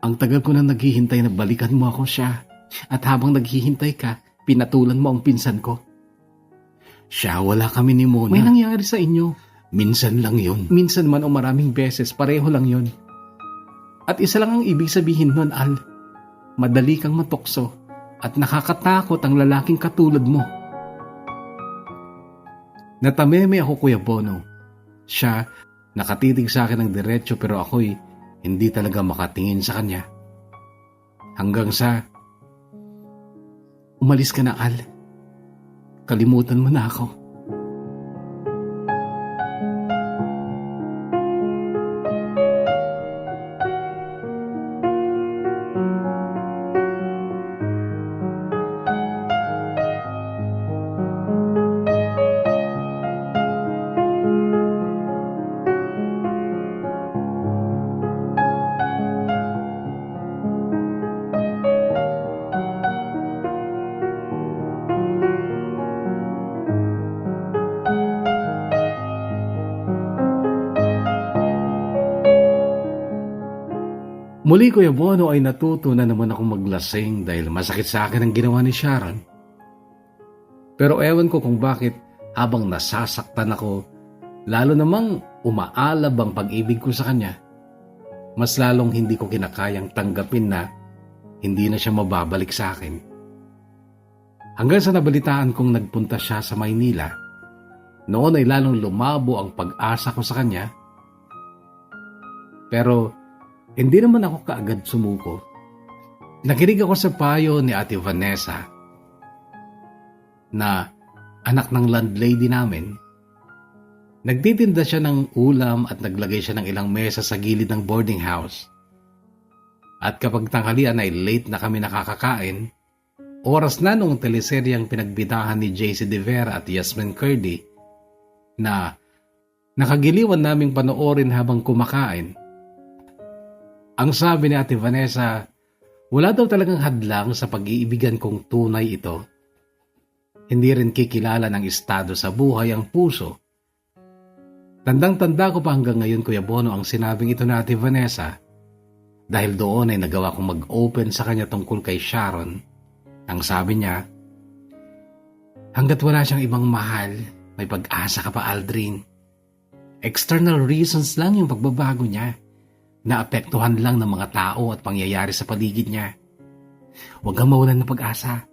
Ang tagal ko na naghihintay na balikan mo ako siya. At habang naghihintay ka, pinatulan mo ang pinsan ko. Siya, wala kami ni Mona. May nangyari sa inyo. Minsan lang yun. Minsan man o maraming beses, pareho lang yun. At isa lang ang ibig sabihin nun, Al. Madali kang matukso at nakakatakot ang lalaking katulad mo. Natameme ako, Kuya Bono. Siya, nakatitig sa akin ng diretso pero ako'y hindi talaga makatingin sa kanya. Hanggang sa, umalis ka na, Al. Kalimutan mo na ako. Muli, Kuya Bono, ay natuto na naman akong maglasing dahil masakit sa akin ang ginawa ni Sharon. Pero ewan ko kung bakit habang nasasaktan ako, lalo namang umaalab ang pag-ibig ko sa kanya, mas lalong hindi ko kinakayang tanggapin na hindi na siya mababalik sa akin. Hanggang sa nabalitaan kong nagpunta siya sa Maynila, noon ay lalong lumabo ang pag-asa ko sa kanya. Pero hindi naman ako kaagad sumuko. Nakinig ako sa payo ni Ate Vanessa na anak ng landlady namin. Nagtitinda siya ng ulam at naglagay siya ng ilang mesa sa gilid ng boarding house. At kapag tanghalian ay late na kami nakakakain, oras na nung teleseryang pinagbidahan ni JC De Vera at Yasmin Curdy na nakagiliwan naming panoorin habang kumakain. Ang sabi ni Ate Vanessa, wala daw talagang hadlang sa pag-iibigan kong tunay ito. Hindi rin kikilala ng estado sa buhay ang puso. Tandang-tanda ko pa hanggang ngayon, Kuya Bono, ang sinabing ito ni Ate Vanessa dahil doon ay nagawa kong mag-open sa kanya tungkol kay Sharon. Ang sabi niya, hanggat wala siyang ibang mahal, may pag-asa ka pa, Aldrin. External reasons lang yung pagbabago niya. Naapektuhan lang ng mga tao at pangyayari sa paligid niya. Huwag kang mawalan ng pag-asa.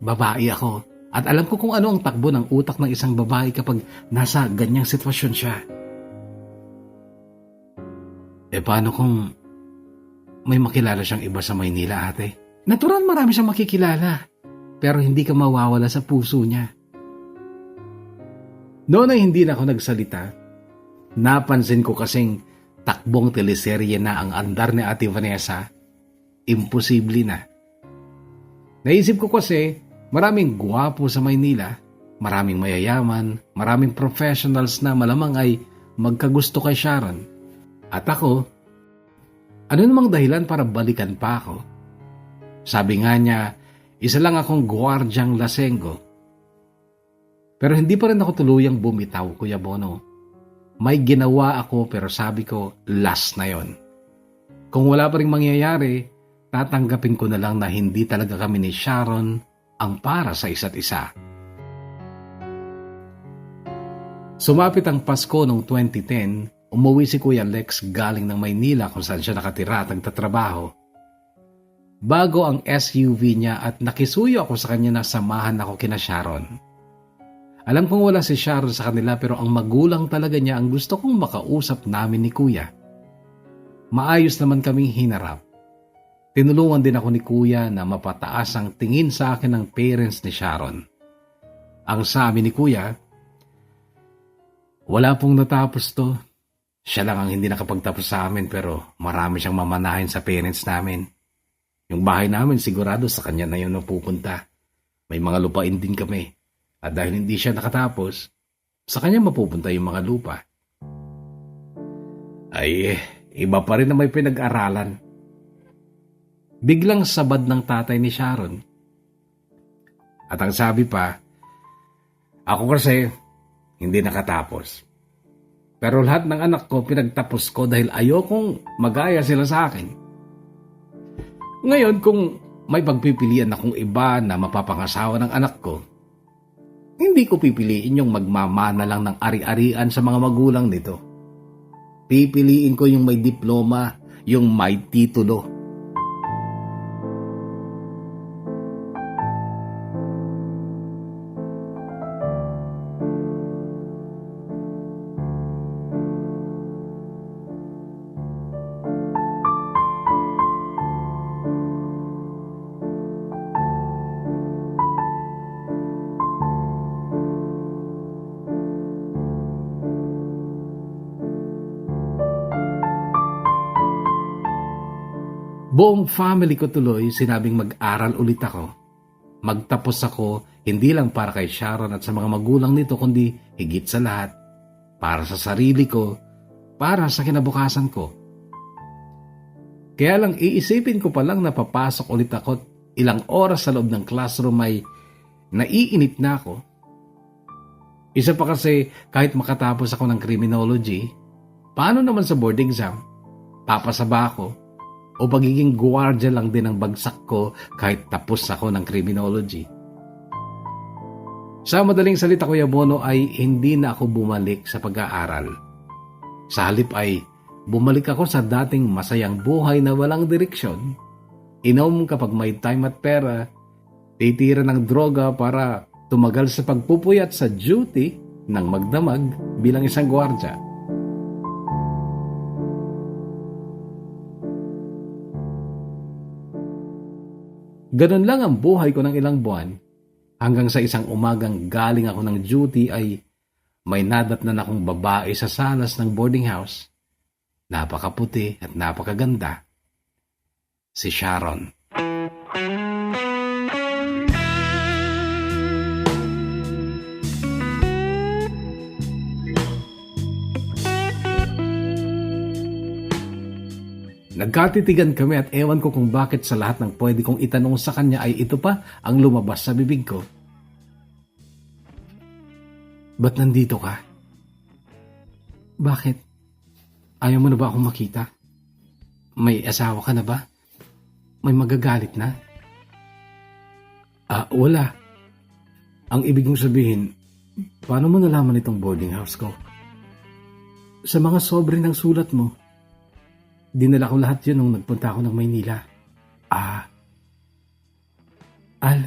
Babae ako at alam ko kung ano ang takbo ng utak ng isang babae kapag nasa ganyang sitwasyon siya. Paano kung may makilala siyang iba sa Maynila, ate. Natural marami siyang makikilala, pero hindi ka mawawala sa puso niya. Noon ay hindi na ako nagsalita. Napansin ko kasing takbong teleserye na ang andar ni Ate Vanessa. Imposible na. Naisip ko kasi maraming gwapo sa Maynila, maraming mayayaman, maraming professionals na malamang ay magkagusto kay Sharon. At ako, ano namang dahilan para balikan pa ako? Sabi nga niya, isa lang akong gwardyang lasenggo. Pero hindi pa rin ako tuluyang bumitaw, Kuya Bono. May ginawa ako pero sabi ko, last na yon. Kung wala pa rin mangyayari, tatanggapin ko na lang na hindi talaga kami ni Sharon ang para sa isa't isa. Sumapit ang Pasko noong 2010, umuwi si Kuya Lex galing ng Maynila kung saan siya nakatira at nagtatrabaho. Bago ang SUV niya at nakisuyo ako sa kanya na samahan ako kina Sharon. Alam kong wala si Sharon sa kanila pero ang magulang talaga niya ang gusto kong makausap namin ni Kuya. Maayos naman kaming hinarap. Tinulungan din ako ni Kuya na mapataas ang tingin sa akin ng parents ni Sharon. Ang sabi ni Kuya, wala pong natapos to. Siya lang ang hindi nakapagtapos sa amin pero marami siyang mamanahin sa parents namin. Yung bahay namin sigurado sa kanya na yun napupunta. May mga lupain din kami. At dahil hindi siya nakatapos, sa kanya mapupunta yung mga lupa. Ay, iba pa rin na may pinag-aralan. Biglang sabad ng tatay ni Sharon. At ang sabi pa, ako kasi hindi nakatapos. Pero lahat ng anak ko pinagtapos ko dahil ayokong magaya sila sa akin. Ngayon kung may pagpipilian akong iba na mapapangasawa ng anak ko, hindi ko pipiliin yung magmamana lang ng ari-arian sa mga magulang nito. Pipiliin ko yung may diploma, yung may titulo. Buong family ko tuloy sinabing mag-aral ulit ako. Magtapos ako hindi lang para kay Sharon at sa mga magulang nito kundi higit sa lahat para sa sarili ko, para sa kinabukasan ko. Kaya lang iisipin ko pa lang na papasok ulit ako ilang oras sa loob ng classroom ay naiinip na ako. Isa pa kasi kahit makatapos ako ng criminology, paano naman sa board exam? Papasa ba ako? O pagiging guwardiya lang din ang bagsak ko kahit tapos ako ng criminology. Sa madaling salita, Kuya Bono, ay hindi na ako bumalik sa pag-aaral. Sa halip ay bumalik ako sa dating masayang buhay na walang direksyon. Inom kapag may time at pera, titira ng droga para tumagal sa pagpupuyat sa duty ng magdamag bilang isang guwardiya. Ganun lang ang buhay ko ng ilang buwan hanggang sa isang umagang galing ako ng duty ay may nadatnan akong babae sa salas ng boarding house. Napakaputi at napakaganda. Si Sharon. Nagkatitigan kami at ewan ko kung bakit sa lahat ng pwede kong itanong sa kanya ay ito pa ang lumabas sa bibig ko. Ba't nandito ka? Bakit? Ayaw mo na ba akong makita? May asawa ka na ba? May magagalit na? Wala. Ang ibig kong sabihin, paano mo nalaman itong boarding house ko? Sa mga sobre ng sulat mo. Dinala ko lahat yun nung nagpunta ako ng Maynila. Al,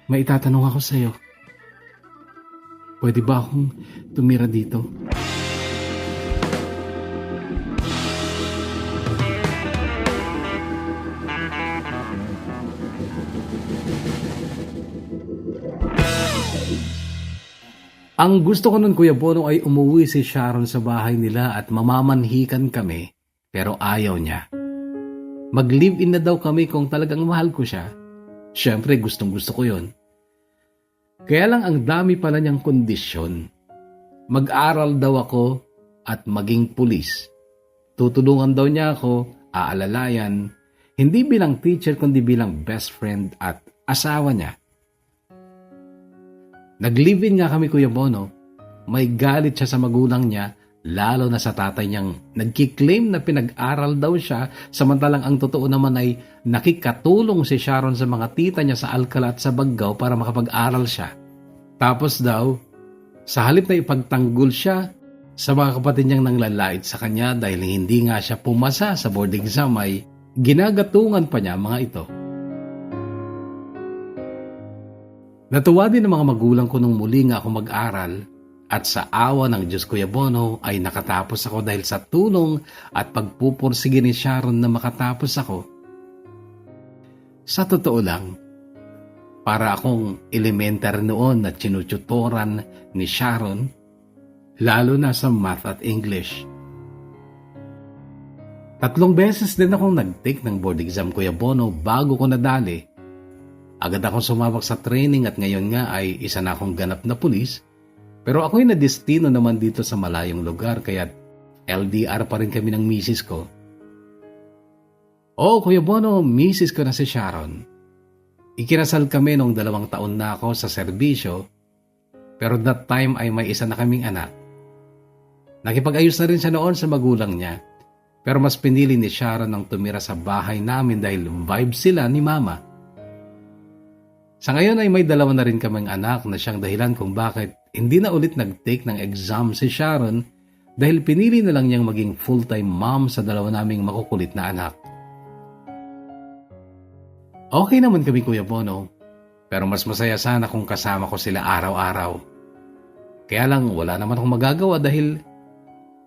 may itatanong ako sa'yo. Pwede ba akong tumira dito? Ang gusto ko nun, Kuya Bono, ay umuwi si Sharon sa bahay nila at mamamanhikan kami, pero ayaw niya. Mag-live-in na daw kami kung talagang mahal ko siya. Siyempre, gustong-gusto ko yun. Kaya lang ang dami pala niyang kondisyon. Mag-aral daw ako at maging pulis. Tutulungan daw niya ako, aalalayan, hindi bilang teacher kundi bilang best friend at asawa niya. Nag-live-in nga kami, Kuya Bono. May galit siya sa magulang niya, lalo na sa tatay niyang nagkiklaim na pinag-aral daw siya, samantalang ang totoo naman ay nakikatulong si Sharon sa mga tita niya sa Alcala at sa Baggao para makapag-aral siya. Tapos daw, sa halip na ipagtanggol siya sa mga kapatid niyang nanglalait sa kanya dahil hindi nga siya pumasa sa board exam ay ginagatungan pa niya mga ito. Natuwa din ang mga magulang ko nung muli nga ako mag-aral at sa awa ng Diyos, Kuya Bono, ay nakatapos ako dahil sa tulong at pagpupursige ni Sharon na makatapos ako. Sa totoo lang, para akong elementary noon na tinututoran ni Sharon, lalo na sa math at English. 3 beses din akong nag-take ng board exam, Kuya Bono, bago ko nadali. Agad akong sumabak sa training at ngayon nga ay isa na akong ganap na pulis. Pero ako'y nadestino naman dito sa malayong lugar kaya LDR pa rin kami ng misis ko. Oh, Kuya Bono, misis ko na si Sharon. Ikinasal kami nung 2 taon na ako sa serbisyo, pero that time ay may isa na kaming anak. Nakipag-ayos na rin siya noon sa magulang niya, pero mas pinili ni Sharon ang tumira sa bahay namin dahil vibe sila ni Mama. Sa ngayon ay may 2 na rin kaming anak na siyang dahilan kung bakit hindi na ulit nag-take ng exam si Sharon dahil pinili na lang niyang maging full-time mom sa 2 naming makukulit na anak. Okay naman kami, Kuya Bono, pero mas masaya sana kung kasama ko sila araw-araw. Kaya lang wala naman akong magagawa dahil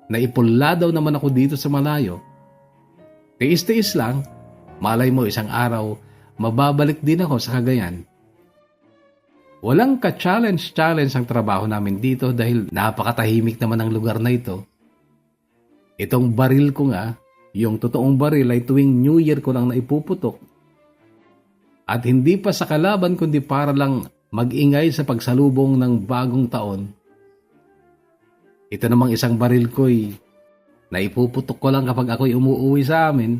naipula daw naman ako dito sa malayo. Tiis-tiis lang, malay mo isang araw, mababalik din ako sa Cagayan. Walang ka-challenge ang trabaho namin dito dahil napakatahimik naman ang lugar na ito. Itong baril ko nga, yung totoong baril ay tuwing New Year ko lang naipuputok. At hindi pa sa kalaban kundi para lang mag-ingay sa pagsalubong ng bagong taon. Ito namang isang baril ko'y naipuputok ko lang kapag ako'y umuwi sa amin.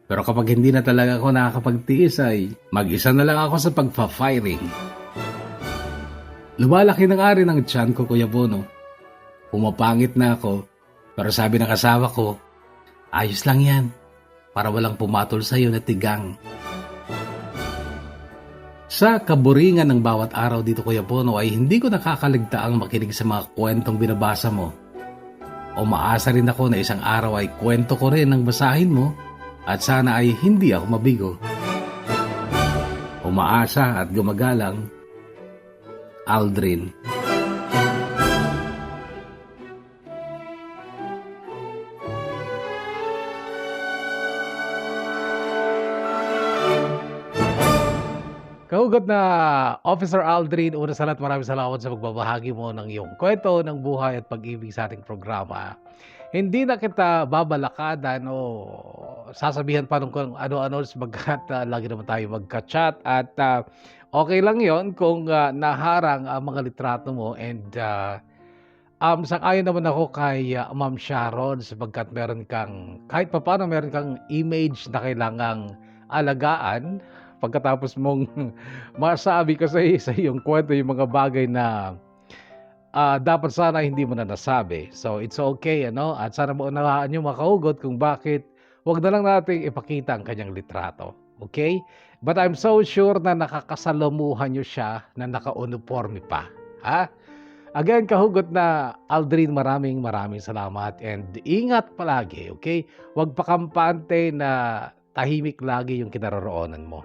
Pero kapag hindi na talaga ako nakakapagtiis ay mag-isa na lang ako sa pagpa-firing. Lumalaki na nga rin ang tiyan ko, Kuya Bono. Pumapangit na ako, pero sabi ng asawa ko, ayos lang yan, para walang pumatol sa'yo na tigang. Sa kaburingan ng bawat araw dito, Kuya Bono, ay hindi ko nakakaligtaang makinig sa mga kwentong binabasa mo. Umaasa rin ako na isang araw ay kwento ko rin ang basahin mo at sana ay hindi ako mabigo. Umaasa at gumagalang, Aldrin. Kahugot na Officer Aldrin, una sa lahat maraming salamat sa pagbabahagi mo ng iyong kwento ng buhay at pag-ibig sa ating programa. Hindi na kita babalakadan o sasabihan pa kung ano-ano sapagkat lagi naman tayo magka-chat at okay lang yon kung naharang ang mga litrato mo and sang-ayon naman ako kay Ma'am Sharon sapagkat meron kang, kahit papaano meron kang image na kailangang alagaan pagkatapos mong masabi kasi sa iyong kwento yung mga bagay na dapat sana hindi mo na nasabi. So it's okay, ano? At sana maunawaan nyo makahugot kung bakit wag na lang natin ipakita ang kanyang litrato. Okay? But I'm so sure na nakakasalamuhan nyo siya na naka-uniforme pa. Ha? Again, kahugot na Aldrin, maraming salamat and ingat palagi, okay? Huwag pakampante na tahimik lagi yung kinaroroonan mo.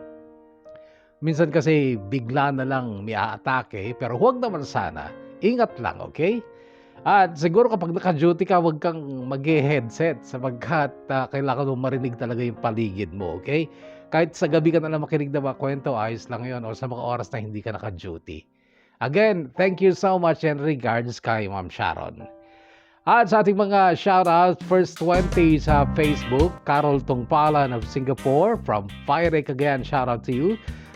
Minsan kasi bigla na lang may aatake, pero huwag naman sana. Ingat lang, okay? At siguro kapag naka-duty ka, huwag kang mag-headset sapagkat kailangan mo marinig talaga yung paligid mo, okay? Kahit sa gabi ka na lang makinig na mga kwento, ayos lang yon o sa mga oras na hindi ka naka-duty. Again, thank you so much and regards kay Ma'am Sharon. At sa ating mga shoutout, first 20 sa Facebook, Carol Tungpalan of Singapore from Fire Cagayan, shoutout to you.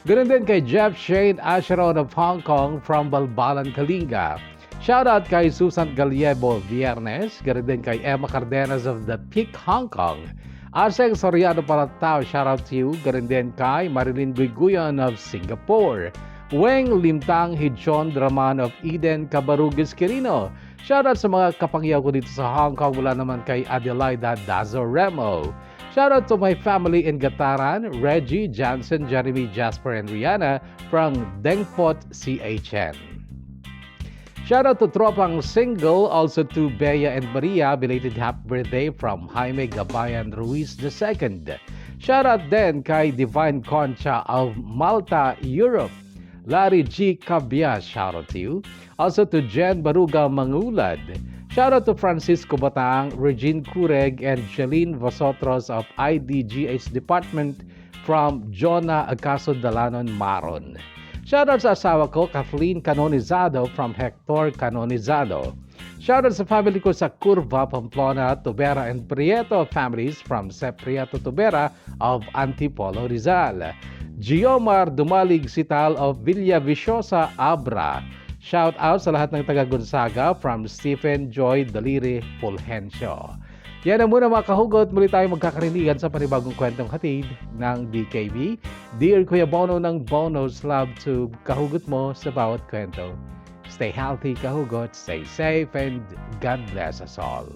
Ganun din kay Jeff Shane Asheron of Hong Kong from Balbalan, Kalinga. Shoutout kay Susan Gallego Viernes, ganun din kay Emma Cardenas of The Peak, Hong Kong. Arseng Soriano Paratao, shoutout to you. Ganun din kay Marilyn Guiguyan of Singapore. Weng Limtang Hidchon Draman of Eden Cabarugis, Quirino. Shoutout sa mga kapangyaw ko dito sa Hong Kong mula naman kay Adelaida Dazo Remo. Shoutout to my family in Gataran, Reggie, Johnson, Jeremy, Jasper, and Rihanna from Dengpot, CHN. Shoutout to Tropang Single, also to Bea and Maria, belated happy birthday from Jaime Gabayan Ruiz II. Shoutout din kay Divine Concha of Malta, Europe. Larry G. Cabias, shoutout to you. Also to Jen Baruga Mangulad. Shoutout to Francisco Batang, Regine Cureg, and Jeline Vosotros of IDGH Department from Jonah Acaso Dalanon, Maron. Shoutout sa asawa ko, Kathleen Canonizado from Hector Canonizado. Shoutout sa family ko sa Curva, Pamplona, Tubera, and Prieto families from Sep Prieto Tubera of Antipolo, Rizal. Giomar Dumalig Sital of Villa Viciosa, Abra. Shout out sa lahat ng taga Gonzaga from Stephen Joy Daliri Fulgencio. Yan ang muna mga kahugot. Muli tayo magkakarinigan sa panibagong kwentong hatid ng DKB. Dear Kuya Bono ng Bono's Love to kahugot mo sa bawat kwento. Stay healthy, kahugot. Stay safe and God bless us all.